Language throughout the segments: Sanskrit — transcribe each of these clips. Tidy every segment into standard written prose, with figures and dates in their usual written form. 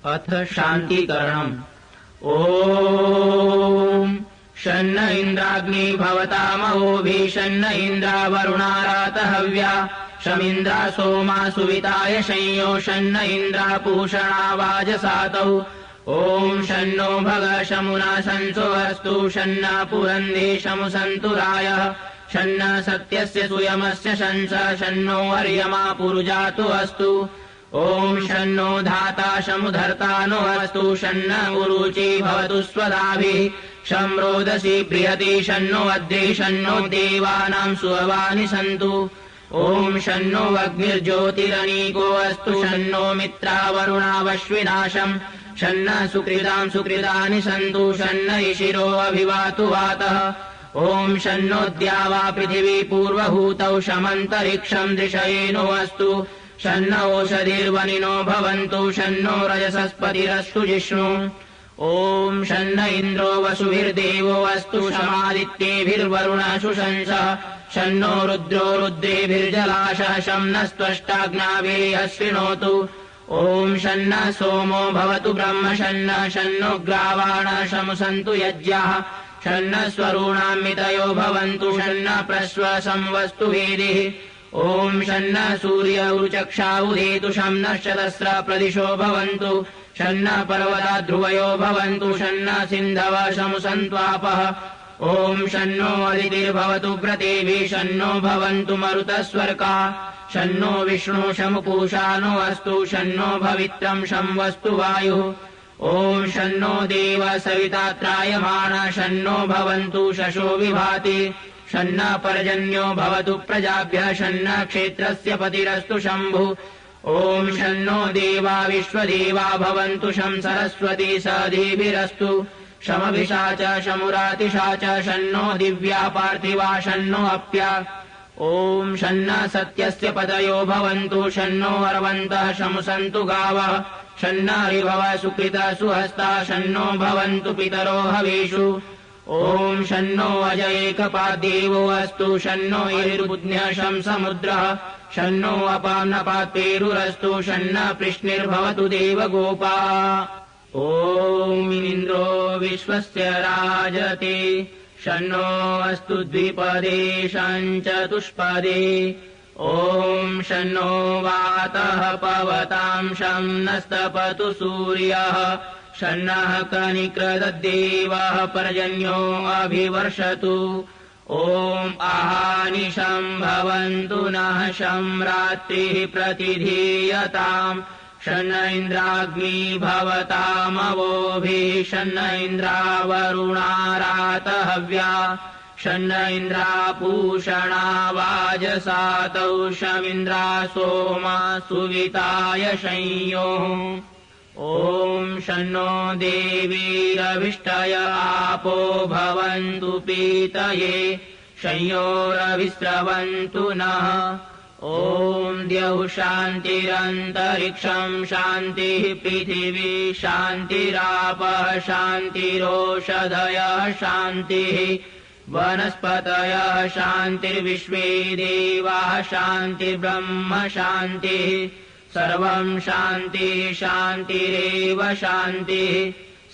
अथ शान्तिकरणम्। ॐ शन्न इन्द्राग्नि भवतामहोभिः शन्न इन्द्रावरुणारातहव्या शमिन्द्रा सोमा सुविताय संयो शन्न इन्द्रापूषणा वाजसातौ ॐ शन्नो भग शमुना संसो अस्तु शन्न पुरन्दे शमु सन्तुरायः शन्न सत्यस्य सुयमस्य शंस शन्नो अर्यमा पुरुजातु अस्तु ॐ शन्नो धाता शमुधर्ता नो अस्तु शन्न उरुचि भवतु स्वदाभिः शं रोदसी बृहति शन्नो अद्रे शन्नो देवानां सुहवानि सन्तु ॐ शन्नो अग्निर्ज्योतिरनीको अस्तु शन्नो मित्रावरुणावश्विनाशम् शन्न सुकृतां सुकृतानि सन्तु शन्न इशिरो अभिवातु वातः ॐ शन्नो द्यावा पृथिवी पूर्वभूतौ शमन्तरिक्षं दृशयेनो अस्तु शन्न ओषधिर्वनिनो भवन्तु शन्नो रजसस्पतिरस्तु जिष्णु ॐ शन्न इन्द्रो वसुभिर्देवो अस्तु शमादित्येभिर्वरुणशु शंसः शन्नो रुद्रो रुद्रेभिर्जलाशः शं नस्त्वष्टाग्नाभिः शृणोतु ॐ शन्न सोमो भवतु ब्रह्म शन्न शन्नो ग्रावाणः शमु सन्तु यज्ञाः शन्न स्वरूणां मितयो भवन्तु शन्न प्रश्व संवस्तु वेदिः ॐ शन्न सूर्य उरुचक्षा उदेतु शं नश्चतस्र प्रदिशो भवन्तु शन्न पर्वता ध्रुवयो भवन्तु शन्न सिन्धव शमु सन्त्वापः ॐ शन्नो अदितिर्भवतु व्रतेभिः शन्नो भवन्तु मरुतस्वर्का शन्नो विष्णु शमु पूषानो अस्तु शन्नो भवित्रं शं वस्तु वायुः ॐ शन्नो देव सविता त्रायमाणः शन्नो भवन्तु शशो विभाति शन्न पर्जन्यो भवतु प्रजाभ्यः शन्न क्षेत्रस्य पतिरस्तु शम्भुः ॐ शन्नो देवा विश्वदेवा भवन्तु शं सरस्वती सदीभिरस्तु शमभिषा च शमुरातिशा च शन्नो दिव्या पार्थिवा शन्नो अप्या ॐ शन्न सत्यस्य पतयो भवन्तु शन्नो अर्वन्तः शमु सन्तु गावः शन्न ऋभव सुकृता सुहस्ता शन्नो भवन्तु पितरो हवेषु ॐ शन्नो अजयेकपाद्देवो अस्तु शन्नो ईर्बुध्न्यः शं समुद्रः शन्नो अपाम्नपात्पेरुरस्तु शन्न पृश्निर्भवतु देवगोपा ॐ इन्द्रो विश्वस्य राजते शन्नो अस्तु द्विपदे शं चतुष्पदे ॐ शन्नो वातः पवतां शं नस्तपतु सूर्यः शन्नः कनिक्रदद्देवः पर्जन्यो अभिवर्षतु ॐ आहानिशं भवन्तु नः शं रात्रिः प्रतिधीयताम् शन्न इन्द्राग्नि भवतामवोभिः शन्न इन्द्रावरुणारातहव्या शन्न इन्द्रापूषणा वाजसातौ शमिन्द्रा सोमा सुविताय संयोः ॐ शन्नो देवीरभिष्टय आपो भवन्तु पीतये संयोरभिस्रवन्तु नः ॐ द्यौः शान्तिरन्तरिक्षं शान्तिः पृथिवी शान्तिरापः शान्तिरोषधयः शान्तिः वनस्पतयः शान्तिर्विश्वे देवाः शान्तिर्ब्रह्म शान्तिः सर्वं शान्तिः शान्तिरेव शान्तिः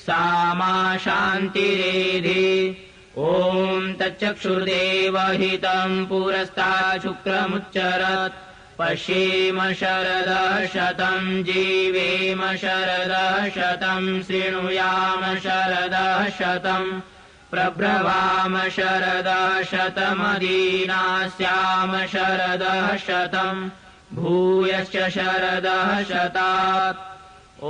सा मा शान्तिरेधि ॐ तच्चक्षुर्देवहितं पुरस्तात् शुक्रमुच्चरत् पश्येम शरदः शतं जीवेम शरदः शतं शृणुयाम शरदः शतं प्रब्रवाम शरदः शतमदीनास्याम शरदः शतं भूयश्च शरदः शतात् ॐ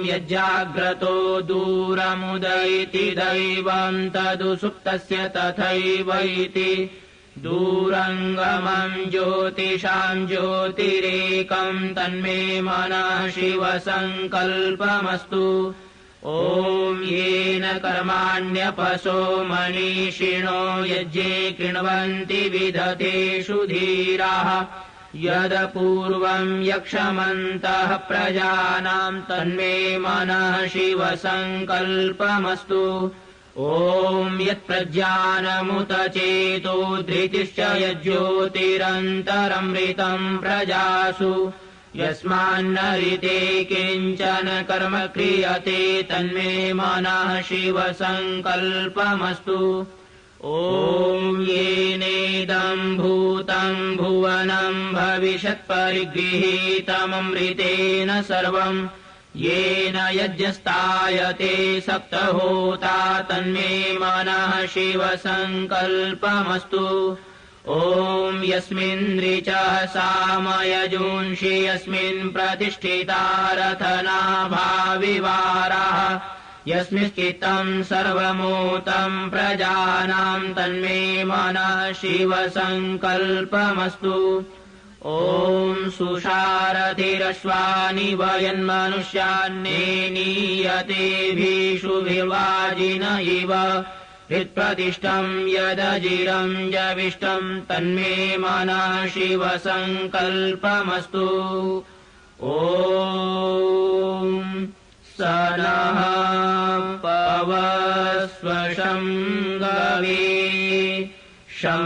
यज्जाग्रतो दूरमुदयति दैवं तदु सुप्तस्य तथैवैति दूरङ्गमं ज्योतिषां ज्योतिरेकं तन्मे मनः शिवसङ्कल्पमस्तु ॐ येन कर्माण्यपसो मनीषिणो यज्ञे कृण्वन्ति विदधेषु धीराः यदपूर्वं यक्षमन्तः प्रजानां तन्मे मनः शिवसङ्कल्पमस्तु ॐ यत्प्रज्ञानमुत चेतो धृतिश्च यज्ज्योतिरन्तरमृतं प्रजासु यस्मान्नरिते किञ्चन कर्म क्रियते तन्मे मनः शिवसङ्कल्पमस्तु ॐ येनेदम् भूतम् भुवनम् भविष्यत्परिगृहीतममृतेन सर्वम् येन यज्ञस्तायते सप्तहोता तन्मे मनः शिवसङ्कल्पमस्तु ॐ यस्मिन् ऋचः सामयजूंषि यस्मिन् प्रतिष्ठिता रथनाभाविवाराः यस्मिंश्चित्तम् सर्वमूतम् प्रजानाम् तन्मे मनः शिवसङ्कल्पमस्तु ॐ सुषारथिरश्वानि वयन्मनुष्यान्नेनीयतेभिषुभिर्वाजिन इव हृत्प्रतिष्ठम् यदजिरम् जविष्टम् तन्मे मनः शिवसङ्कल्पमस्तु ॐ स नः पवस्वशं गवे शं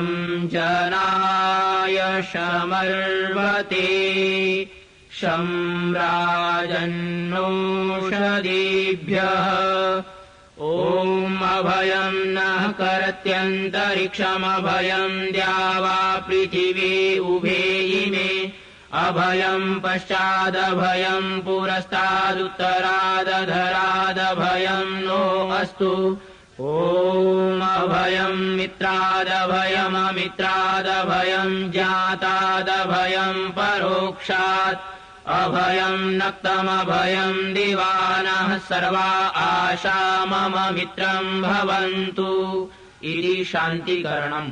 जनाय शमर्वते शं राजन्नोषधीभ्यः ॐ अभयम् नः करत्यन्तरिक्षमभयम् द्यावा पृथिवी उभे इमे अभयम् पश्चादभयम् पुरस्तादुत्तरादधरादभयम् नो अस्तु ॐ अभयम् मित्रादभयममित्रादभयम् ज्ञातादभयम् परोक्षात् अभयम् नक्तमभयम् दिवानः सर्वा आशा मम मित्रम् भवन्तु इति शान्तिकरणम्।